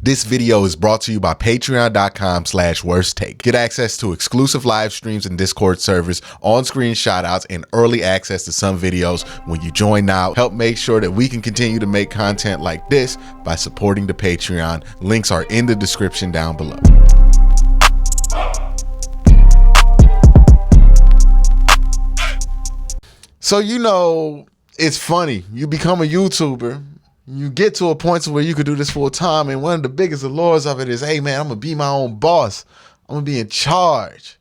This video is brought to you by patreon.com/worsttake. Get access to exclusive live streams and Discord servers, on-screen shoutouts, and early access to some videos when you join now. Help make sure that we can continue to make content like this by supporting the Patreon. Links are in the description down below. So, it's funny. You become a YouTuber. You get to a point where you could do this full time, and one of the biggest allures of it is, hey man, I'm gonna be my own boss. I'm gonna be in charge.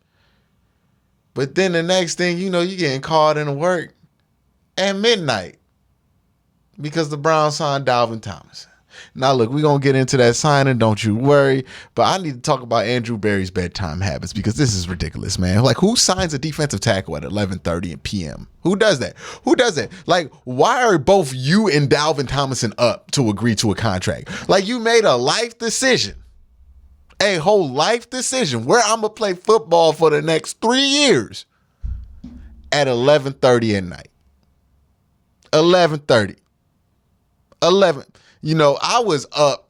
But then the next thing you know, you're getting called into work at midnight because the Browns signed Dalvin Tomlinson. Now look, we're gonna get into that signing, don't you worry. But I need to talk about Andrew Berry's bedtime habits because this is ridiculous, man. Like, who signs a defensive tackle at 11:30 p.m.? Who does that? Who does that? Like, why are both you and Dalvin Tomlinson up to agree to a contract? Like, you made a life decision, a whole life decision where I'm gonna play football for the next 3 years at 11:30 at night. 11:30. I was up,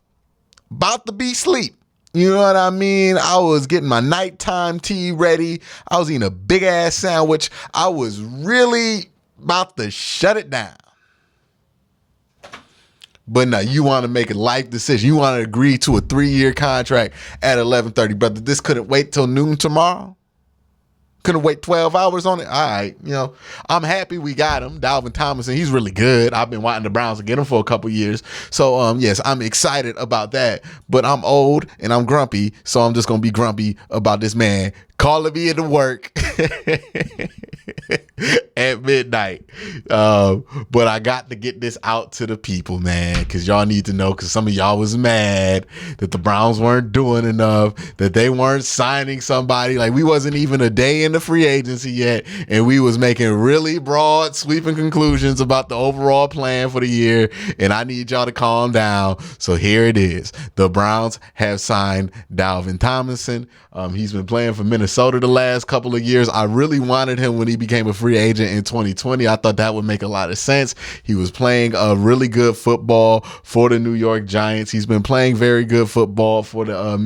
about to be asleep. You know what I mean? I was getting my nighttime tea ready. I was eating a big ass sandwich. I was really about to shut it down. But no, you want to make a life decision. You want to agree to a 3-year contract at 11:30, brother. This couldn't wait till noon tomorrow. Couldn't wait 12 hours on it. All right, I'm happy we got him. Dalvin Tomlinson, he's really good. I've been wanting the Browns to get him for a couple years. So, yes, I'm excited about that. But I'm old and I'm grumpy, so I'm just going to be grumpy about this man calling me into work at midnight. But I got to get this out to the people, man, because y'all need to know, because some of y'all was mad that the Browns weren't doing enough, that they weren't signing somebody. Like, we wasn't even a day in the free agency yet, and we was making really broad, sweeping conclusions about the overall plan for the year, and I need y'all to calm down. So here it is. The Browns have signed Dalvin Tomlinson. He's been playing for Minnesota the last couple of years. I really wanted him when he became a free agent in 2020. I thought that would make a lot of sense. He was playing a really good football for the New York Giants. He's been playing very good football for the not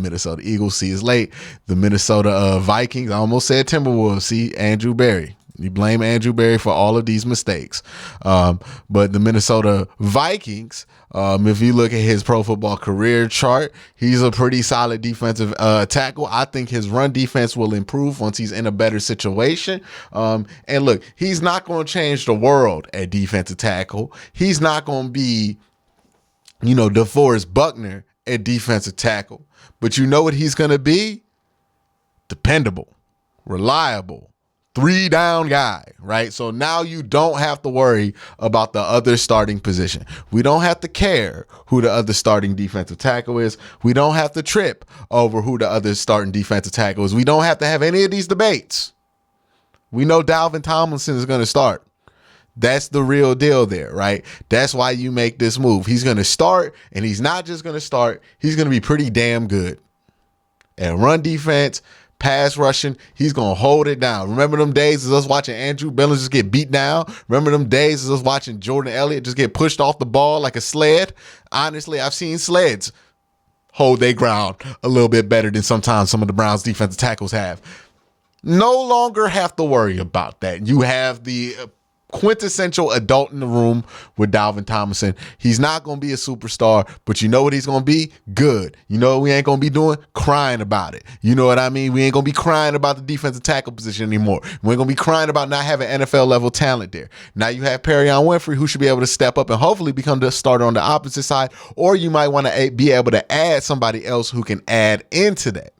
Minnesota Eagles. See, it's late. The Minnesota Vikings. I almost said Timberwolves. See, Andrew Berry. You blame Andrew Berry for all of these mistakes. But the Minnesota Vikings, if you look at his pro football career chart, he's a pretty solid defensive tackle. I think his run defense will improve once he's in a better situation. And look, he's not going to change the world at defensive tackle. He's not going to be, DeForest Buckner at defensive tackle. But you know what he's going to be? Dependable, reliable, 3-down guy, right? So now you don't have to worry about the other starting position. We don't have to care who the other starting defensive tackle is. We don't have to trip over who the other starting defensive tackle is. We don't have to have any of these debates. We know Dalvin Tomlinson is going to start. That's the real deal there, right? That's why you make this move. He's going to start, and he's not just going to start. He's going to be pretty damn good at run defense, pass rushing. He's going to hold it down. Remember them days of us watching Andrew Billings just get beat down? Remember them days of us watching Jordan Elliott just get pushed off the ball like a sled? Honestly, I've seen sleds hold their ground a little bit better than sometimes some of the Browns defensive tackles have. No longer have to worry about that. You have the quintessential adult in the room with Dalvin Tomlinson. He's not going to be a superstar, but you know what he's going to be? Good. You know what we ain't going to be doing? Crying about it. You know what I mean? We ain't going to be crying about the defensive tackle position anymore. We ain't going to be crying about not having NFL level talent there. Now you have Perrion Winfrey, who should be able to step up and hopefully become the starter on the opposite side, or you might want to be able to add somebody else who can add into that.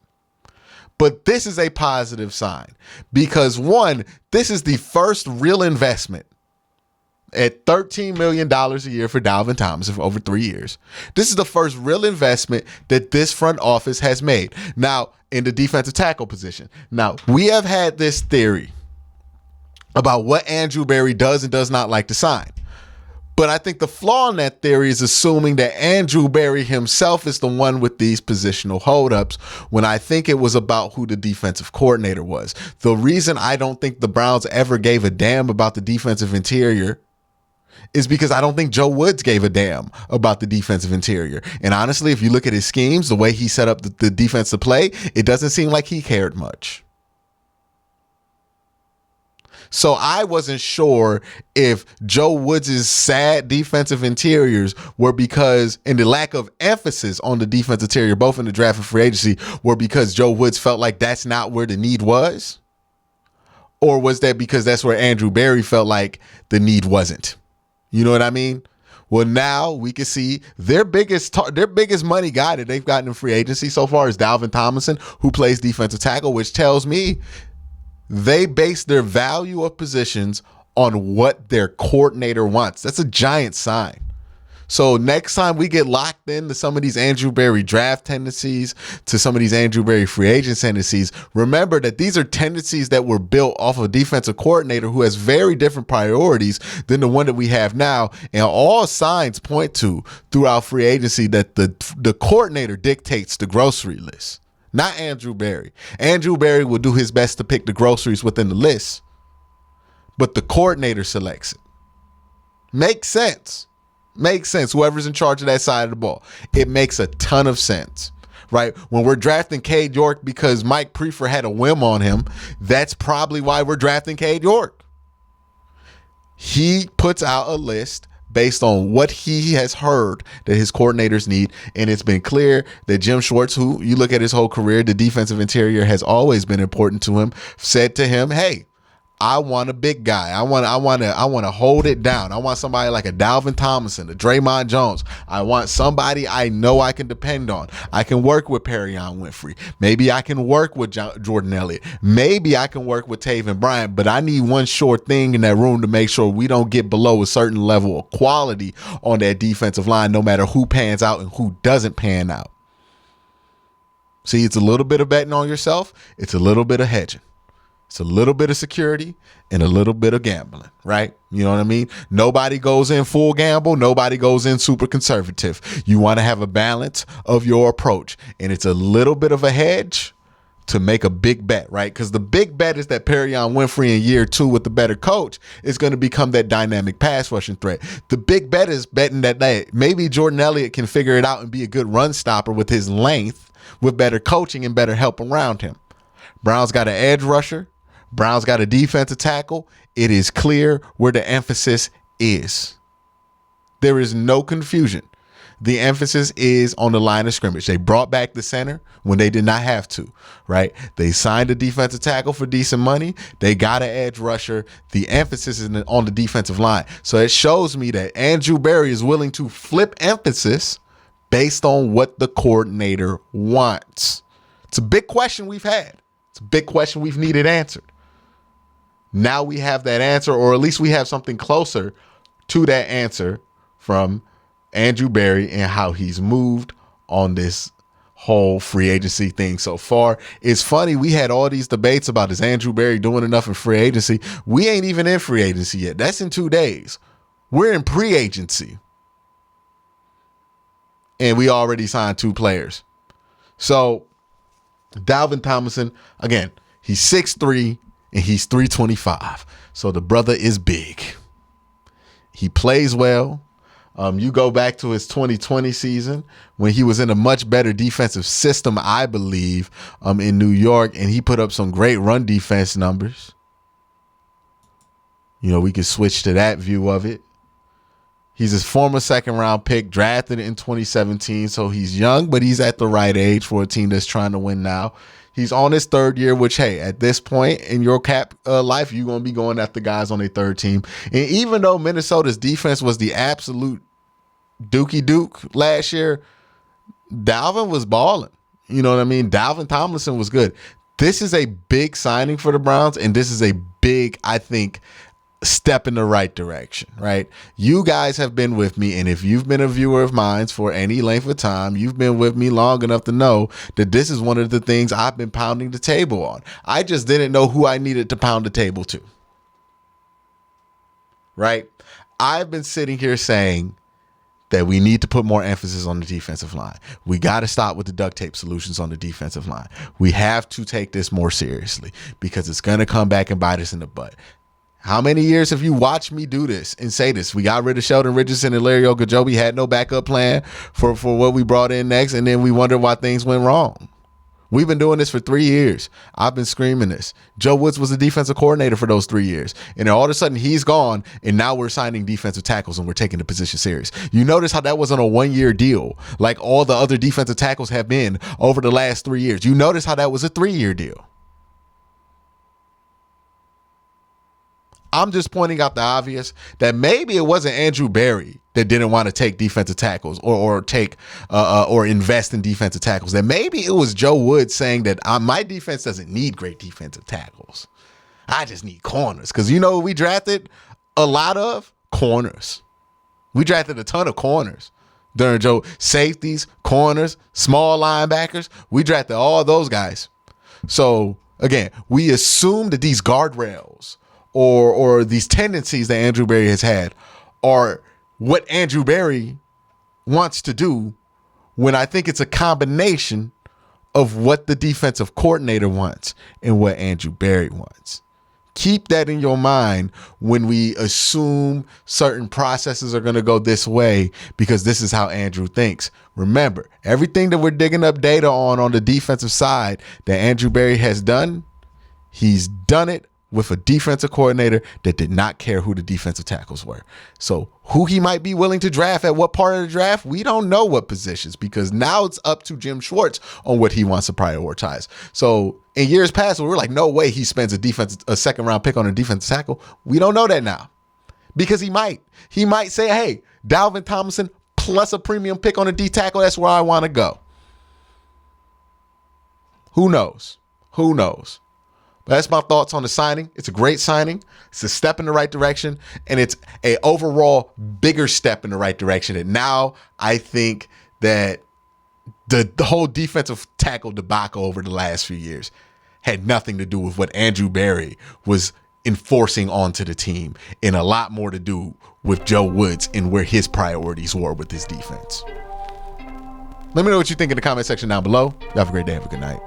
But this is a positive sign because, one, this is the first real investment at $13 million a year for Dalvin Tomlinson for over 3 years. This is the first real investment that this front office has made. Now, in the defensive tackle position. Now, we have had this theory about what Andrew Berry does and does not like to sign. But I think the flaw in that theory is assuming that Andrew Berry himself is the one with these positional holdups, when I think it was about who the defensive coordinator was. The reason I don't think the Browns ever gave a damn about the defensive interior is because I don't think Joe Woods gave a damn about the defensive interior. And honestly, if you look at his schemes, the way he set up the defense to play, it doesn't seem like he cared much. So I wasn't sure if Joe Woods' sad defensive interiors were because, and the lack of emphasis on the defensive interior, both in the draft and free agency, were because Joe Woods felt like that's not where the need was? Or was that because that's where Andrew Berry felt like the need wasn't? You know what I mean? Well, now we can see their biggest money guy that they've gotten in free agency so far is Dalvin Tomlinson, who plays defensive tackle, which tells me they base their value of positions on what their coordinator wants. That's a giant sign. So next time we get locked into some of these Andrew Berry draft tendencies, to some of these Andrew Berry free agent tendencies, remember that these are tendencies that were built off of a defensive coordinator who has very different priorities than the one that we have now. And all signs point to throughout free agency that the coordinator dictates the grocery list. Not Andrew Berry. Andrew Berry will do his best to pick the groceries within the list, but the coordinator selects it. Makes sense. Makes sense. Whoever's in charge of that side of the ball. It makes a ton of sense, right? When we're drafting Cade York because Mike Prefer had a whim on him, that's probably why we're drafting Cade York. He puts out a list based on what he has heard that his coordinators need. And it's been clear that Jim Schwartz, who you look at his whole career, the defensive interior has always been important to him, said to him, hey, I want a big guy. I want to hold it down. I want somebody like a Dalvin Tomlinson, a Draymond Jones. I want somebody I know I can depend on. I can work with Perion Winfrey. Maybe I can work with Jordan Elliott. Maybe I can work with Taven Bryant, but I need one sure thing in that room to make sure we don't get below a certain level of quality on that defensive line, no matter who pans out and who doesn't pan out. See, it's a little bit of betting on yourself. It's a little bit of hedging. It's a little bit of security and a little bit of gambling, right? You know what I mean? Nobody goes in full gamble. Nobody goes in super conservative. You want to have a balance of your approach. And it's a little bit of a hedge to make a big bet, right? Because the big bet is that Perion Winfrey in year 2 with the better coach is going to become that dynamic pass rushing threat. The big bet is betting that maybe Jordan Elliott can figure it out and be a good run stopper with his length, with better coaching and better help around him. Brown's got an edge rusher. Brown's got a defensive tackle. It is clear where the emphasis is. There is no confusion. The emphasis is on the line of scrimmage. They brought back the center when they did not have to, right? They signed a defensive tackle for decent money. They got an edge rusher. The emphasis is on the defensive line. So it shows me that Andrew Berry is willing to flip emphasis based on what the coordinator wants. It's a big question we've had. It's a big question we've needed answered. Now we have that answer, or at least we have something closer to that answer from Andrew Berry and how he's moved on this whole free agency thing so far. It's funny, we had all these debates about is Andrew Berry doing enough in free agency. We ain't even in free agency yet. That's in 2 days. We're in pre-agency. And we already signed 2 players. So Dalvin Tomlinson, again, he's 6'3", and he's 325. So the brother is big. He plays well. You go back to his 2020 season when he was in a much better defensive system, I believe, in New York, and he put up some great run defense numbers. You know, we could switch to that view of it. He's his former second-round pick, drafted in 2017, so he's young, but he's at the right age for a team that's trying to win now. He's on his 3rd year, which, hey, at this point in your cap life, you're going to be going after guys on their 3rd team. And even though Minnesota's defense was the absolute dookie duke last year, Dalvin was balling. You know what I mean? Dalvin Tomlinson was good. This is a big signing for the Browns, and this is a big, I think, step in the right direction, right? You guys have been with me, and if you've been a viewer of mine for any length of time, you've been with me long enough to know that this is one of the things I've been pounding the table on. I just didn't know who I needed to pound the table to, right? I've been sitting here saying that we need to put more emphasis on the defensive line. We got to stop with the duct tape solutions on the defensive line. We have to take this more seriously because it's going to come back and bite us in the butt. How many years have you watched me do this and say this? We got rid of Sheldon Richardson and Larry Ogunjobi, had no backup plan for what we brought in next, and then we wondered why things went wrong. We've been doing this for 3 years. I've been screaming this. Joe Woods was the defensive coordinator for those 3 years. And then all of a sudden he's gone, and now we're signing defensive tackles and we're taking the position serious. You notice how that wasn't a 1-year deal like all the other defensive tackles have been over the last 3 years. You notice how that was a 3-year deal. I'm just pointing out the obvious that maybe it wasn't Andrew Berry that didn't want to take defensive tackles or take or invest in defensive tackles. That maybe it was Joe Woods saying that my defense doesn't need great defensive tackles. I just need corners. Because you know what we drafted a lot of? Corners. We drafted a ton of corners during Joe. Safeties, corners, small linebackers. We drafted all those guys. So again, we assume that these guardrails or these tendencies that Andrew Berry has had are what Andrew Berry wants to do, when I think it's a combination of what the defensive coordinator wants and what Andrew Berry wants. Keep that in your mind when we assume certain processes are going to go this way, because this is how Andrew thinks. Remember, everything that we're digging up data on the defensive side that Andrew Berry has done, he's done it with a defensive coordinator that did not care who the defensive tackles were. So who he might be willing to draft at what part of the draft, we don't know what positions, because now it's up to Jim Schwartz on what he wants to prioritize. So in years past, we were like, no way he spends a second round pick on a defensive tackle. We don't know that now, because he might say, hey, Dalvin Tomlinson plus a premium pick on a D tackle. That's where I want to go. Who knows? But that's my thoughts on the signing. It's a great signing. It's a step in the right direction. And it's a overall bigger step in the right direction. And now I think that the whole defensive tackle debacle over the last few years had nothing to do with what Andrew Berry was enforcing onto the team, and a lot more to do with Joe Woods and where his priorities were with his defense. Let me know what you think in the comment section down below. You have a great day. Have a good night.